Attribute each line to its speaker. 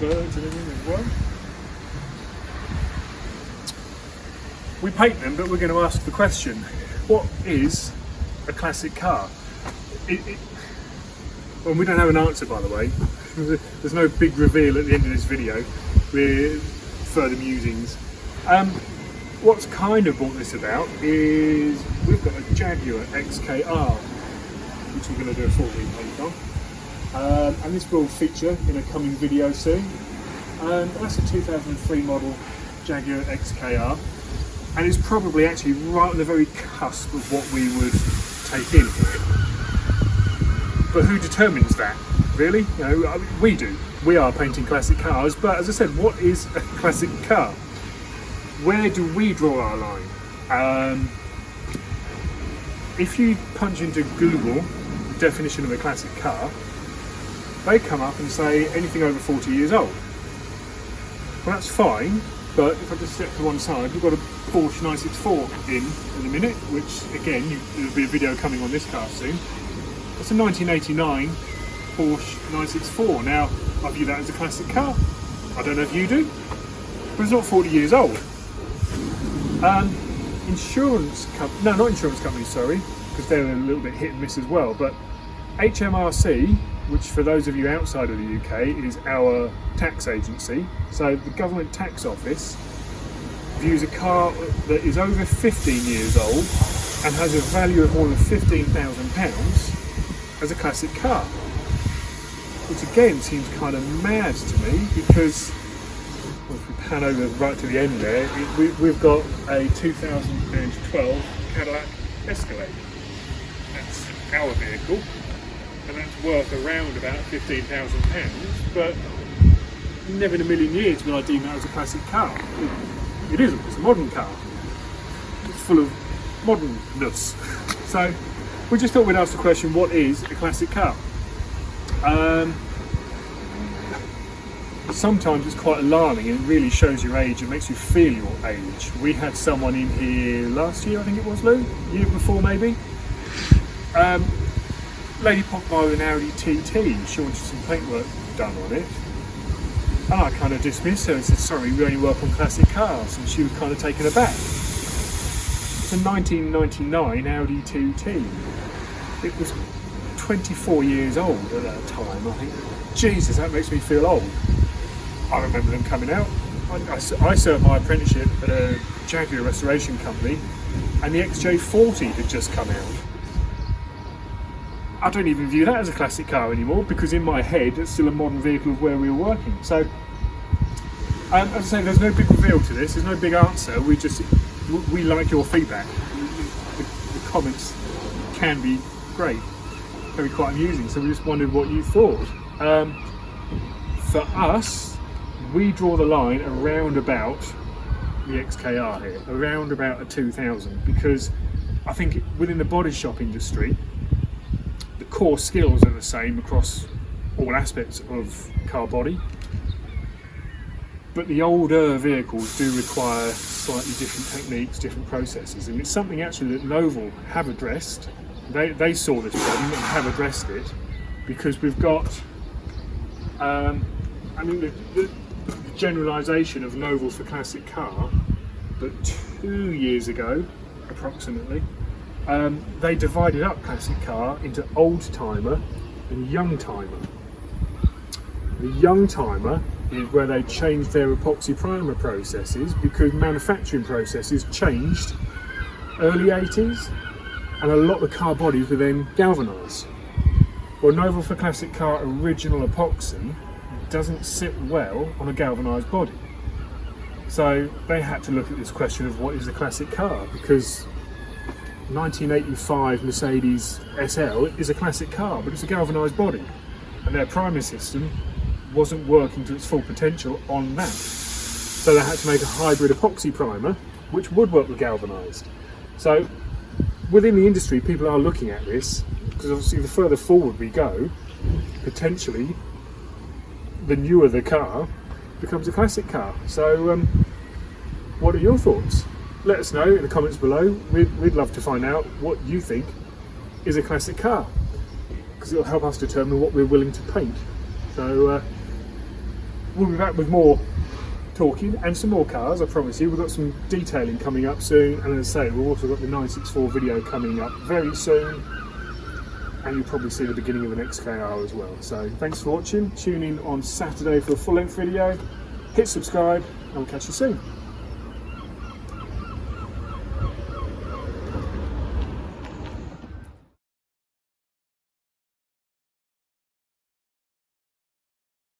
Speaker 1: birds and everything as well. We paint them, but we're going to ask the question, what is a classic car? Well, we don't have an answer, by the way. There's no big reveal at the end of this video. We're further musings. What's kind of brought this about is we've got a Jaguar XKR, which we're going to do a full repaint on. And this will feature in a coming video soon. That's a 2003 model Jaguar XKR. And it's probably actually right on the very cusp of what we would take in here. But who determines that, really? You know, I mean, we do. We are painting classic cars, but as I said, what is a classic car? Where do we draw our line? If you punch into Google the definition of a classic car, they come up and say anything over 40 years old. Well, that's fine, but if I just step to one side, we've got a Porsche 964 in a minute, which again, there'll be a video coming on this car soon. It's a 1989 Porsche 964. Now, I view that as a classic car. I don't know if you do, but it's not 40 years old. Not insurance companies, sorry, because they're a little bit hit and miss as well, but HMRC, which for those of you outside of the UK is our tax agency, so the government tax office views a car that is over 15 years old and has a value of more than £15,000 as a classic car, which again seems kind of mad to me because, well, if we pan over right to the end there, we've got a 2012 Cadillac Escalade. That's our vehicle, and that's worth around about £15,000, but never in a million years will I deem that as a classic car. It isn't, it's a modern car. It's full of modernness. So we just thought we'd ask the question, what is a classic car? Sometimes it's quite alarming and it really shows your age, it makes you feel your age. We had someone in here last year, I think it was, Lou? Year before maybe? Lady popped by with an Audi TT, she wanted some paintwork done on it. And I kind of dismissed her and said, sorry, we only work on classic cars, and she was kind of taken aback. It's a 1999 Audi TT. It was 24 years old at that time. I think, Jesus, that makes me feel old. I remember them coming out. I served my apprenticeship at a Jaguar restoration company, and the XJ40 had just come out. I don't even view that as a classic car anymore, because in my head it's still a modern vehicle of where we were working. So, as I say, there's no big reveal to this, there's no big answer, we like your feedback. The comments can be great, can be quite amusing, so we just wondered what you thought. For us, we draw the line around about the XKR here, around about a 2000, because I think within the body shop industry, the core skills are the same across all aspects of car body, but the older vehicles do require slightly different techniques, different processes, and it's something actually that Noval have addressed. They saw this problem and have addressed it, because we've got, the generalisation of Noval for classic car, but 2 years ago, approximately, they divided up classic car into old timer and young timer. The young timer is where they changed their epoxy primer processes because manufacturing processes changed early 80s, and a lot of the car bodies were then galvanised. Well, Noval for classic car original epoxy doesn't sit well on a galvanised body. So they had to look at this question of what is a classic car, because 1985 Mercedes SL is a classic car, but it's a galvanised body, and their primer system wasn't working to its full potential on that. So they had to make a hybrid epoxy primer, which would work with galvanised. So within the industry, people are looking at this, because obviously the further forward we go, potentially the newer the car becomes a classic car. So what are your thoughts? Let us know in the comments below. We'd love to find out what you think is a classic car, because it'll help us determine what we're willing to paint. So we'll be back with more talking and some more cars, I promise you. We've got some detailing coming up soon, and as I say, we've also got the 964 video coming up very soon, and you'll probably see the beginning of an XKR as well. So thanks for watching. Tune in on Saturday for a full-length video. Hit subscribe, and we'll catch you soon.